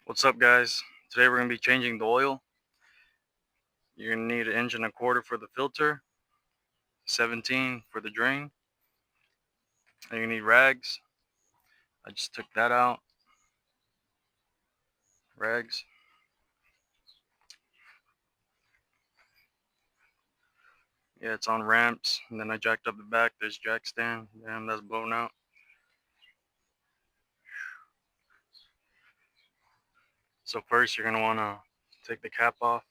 What's up, guys? Today we're going to be changing the oil. You're going to need 1.25 inch for the filter, 17 for the drain, and you need rags. I just took that out. Rags. Yeah, it's on ramps, and then I jacked up the back. There's jack stand. Damn, that's blown out. So first you're going to want to take the cap off.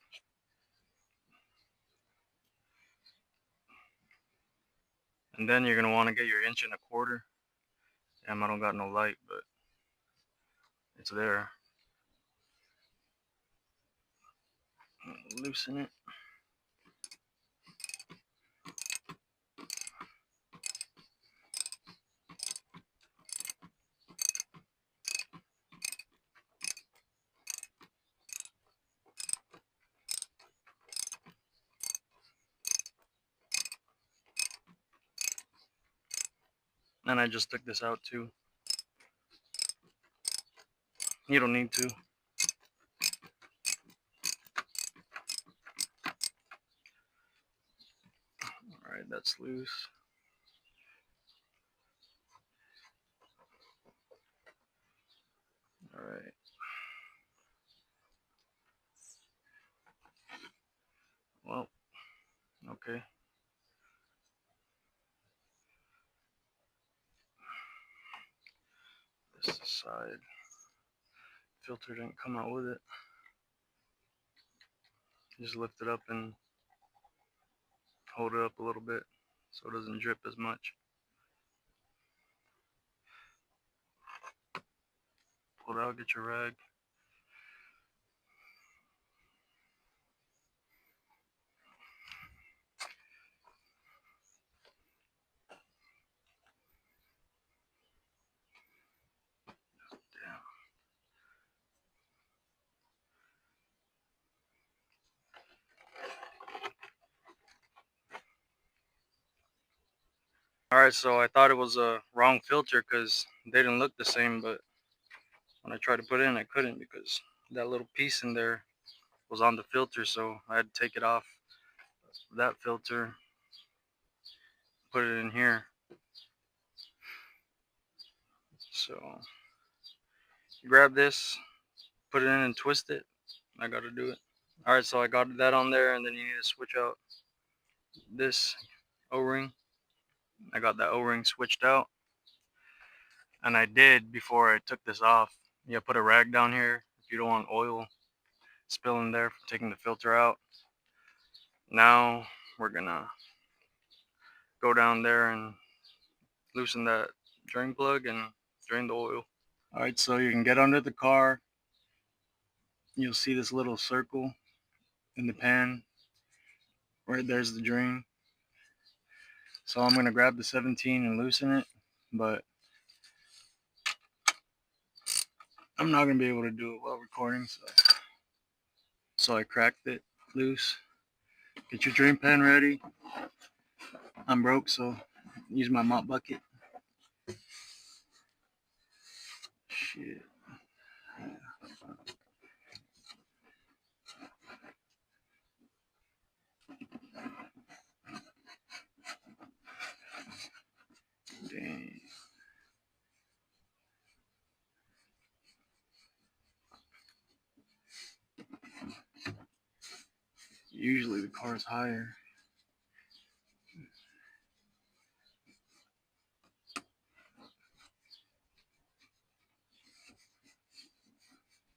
And then you're going to want to get your 1.25 inch. Damn, I don't got no light, but it's there. Loosen it. And I just took this out too. You don't need to. Alright, that's loose. Alright. Well, okay. This side. Filter didn't come out with it. Just lift it up and hold it up a little bit so it doesn't drip as much. Pull it out, get your rag. Damn. Alright, so I thought it was a wrong filter because they didn't look the same, but when I tried to put it in, I couldn't because that little piece in there was on the filter, so I had to take it off that filter, put it in here. So grab this, put it in and twist it. I gotta do it. Alright, so I got that on there, and then you need to switch out this O-ring. I got that O-ring switched out, and I did before I took this off. Yeah, put a rag down here if you don't want oil spilling there from taking the filter out. Now we're gonna go down there and loosen that drain plug and drain the oil. Alright, so you can get under the car. You'll see this little circle in the pan. Right there's the drain. So I'm gonna grab the 17 and loosen it, but I'm not gonna be able to do it while recording, so I cracked it loose. Get your drain pan ready. I'm broke, so use my mop bucket. Shit. Dang. Usually the car's higher.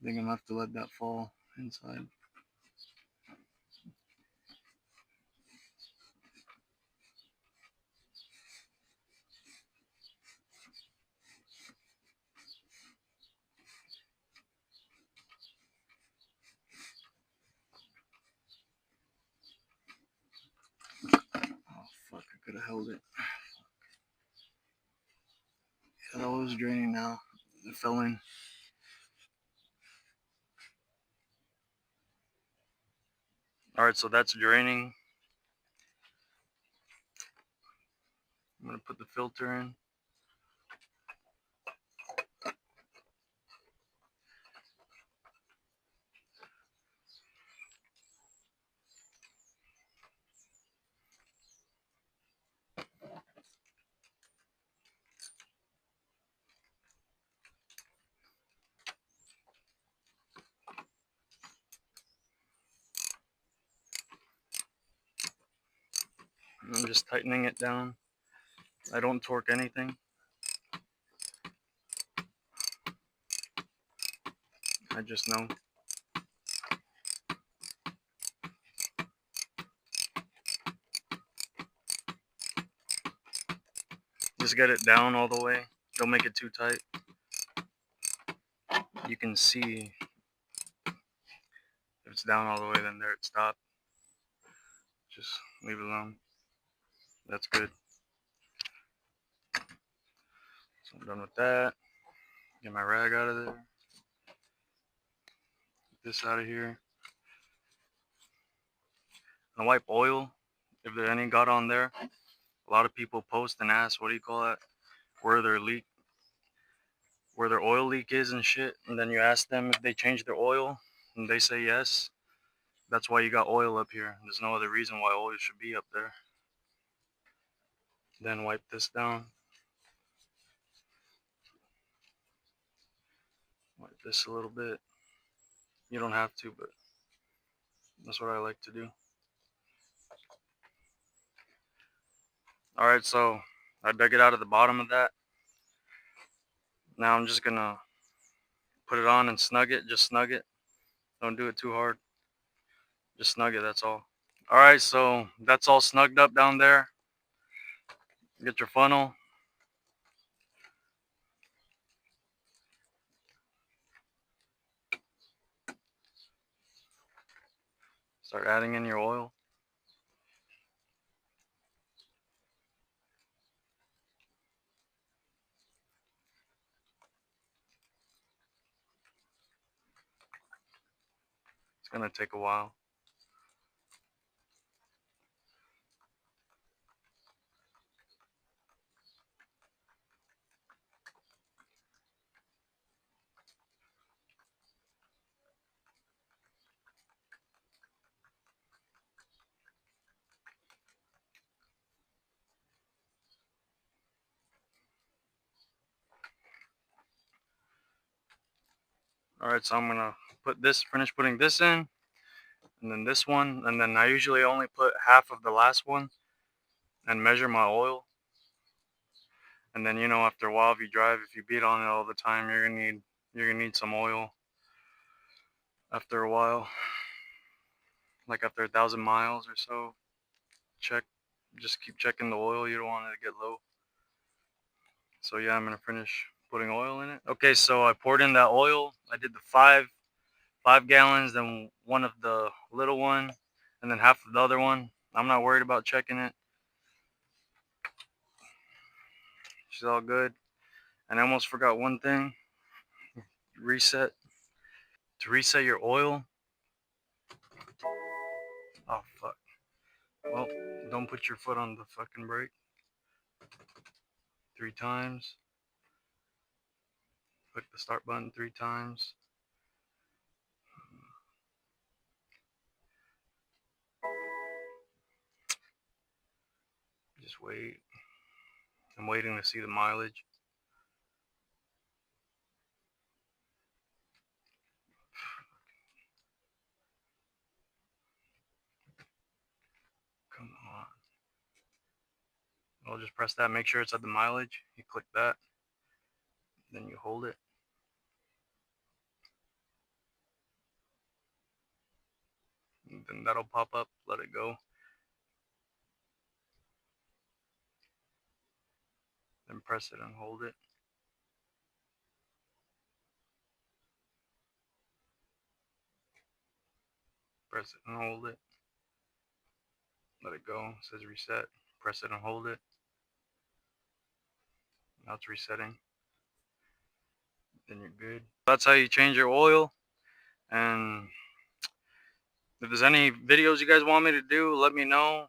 I think I'm gonna have to let that fall inside. Oh fuck, I could have held it. Yeah, that was draining now. It fell in. Alright, so that's draining. I'm gonna put the filter in. I'm just tightening it down. I don't torque anything. I just know. Just get it down all the way. Don't make it too tight. You can see if it's down all the way, then there it stopped. Just leave it alone. That's good. So I'm done with that. Get my rag out of there. Get this out of here. And wipe oil, if there any got on there. A lot of people post and ask, what do you call that? Where their oil leak is and shit. And then you ask them if they changed their oil, and they say yes. That's why you got oil up here. There's no other reason why oil should be up there. Then wipe this down. Wipe this a little bit. You don't have to, but that's what I like to do. Alright, so I dug it out of the bottom of that. Now I'm just gonna put it on and snug it. Just snug it. Don't do it too hard. Just snug it, that's all. Alright, so that's all snugged up down there. Get your funnel. Start adding in your oil. It's gonna take a while. Alright, so I'm gonna finish putting this in, and then this one, and then I usually only put half of the last one and measure my oil. And then, you know, after a while, if you beat on it all the time, you're gonna need some oil after a while. Like after 1,000 miles or so, just keep checking the oil. You don't want it to get low. So yeah, I'm gonna finish putting oil in it. Okay, so I poured in that oil. I did the five gallons, then one of the little one, and then half of the other one. I'm not worried about checking it. She's all good. And I almost forgot one thing. Reset. To reset your oil. Oh fuck. Well, don't put your foot on the fucking brake. 3 times. Click the start button 3 times. Just wait. I'm waiting to see the mileage. Come on. I'll just press that. Make sure it's at the mileage. You click that. Then you hold it. And then that'll pop up. Let it go. Then press it and hold it. Press it and hold it. Let it go. It says reset. Press it and hold it. Now it's resetting. Then you're good. That's how you change your oil. And if there's any videos you guys want me to do, let me know.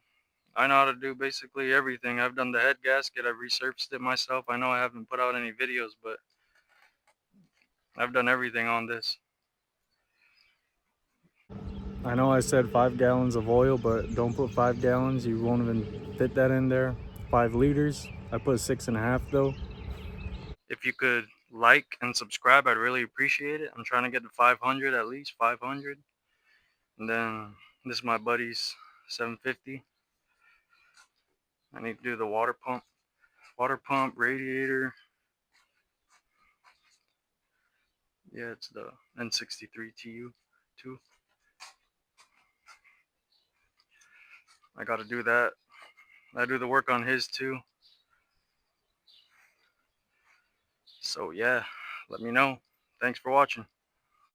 I know how to do basically everything. I've done the head gasket. I've resurfaced it myself. I know I haven't put out any videos, but I've done everything on this. I know I said 5 gallons of oil, but don't put 5 gallons. You won't even fit that in there. 5 liters. I put 6.5 though. If you could like and subscribe, I'd really appreciate it. I'm trying to get to 500, at least 500. And then this is my buddy's 750. I need to do the water pump, radiator. Yeah, it's the N63 TU 2. I got to do that. I do the work on his too. So yeah, let me know. Thanks for watching.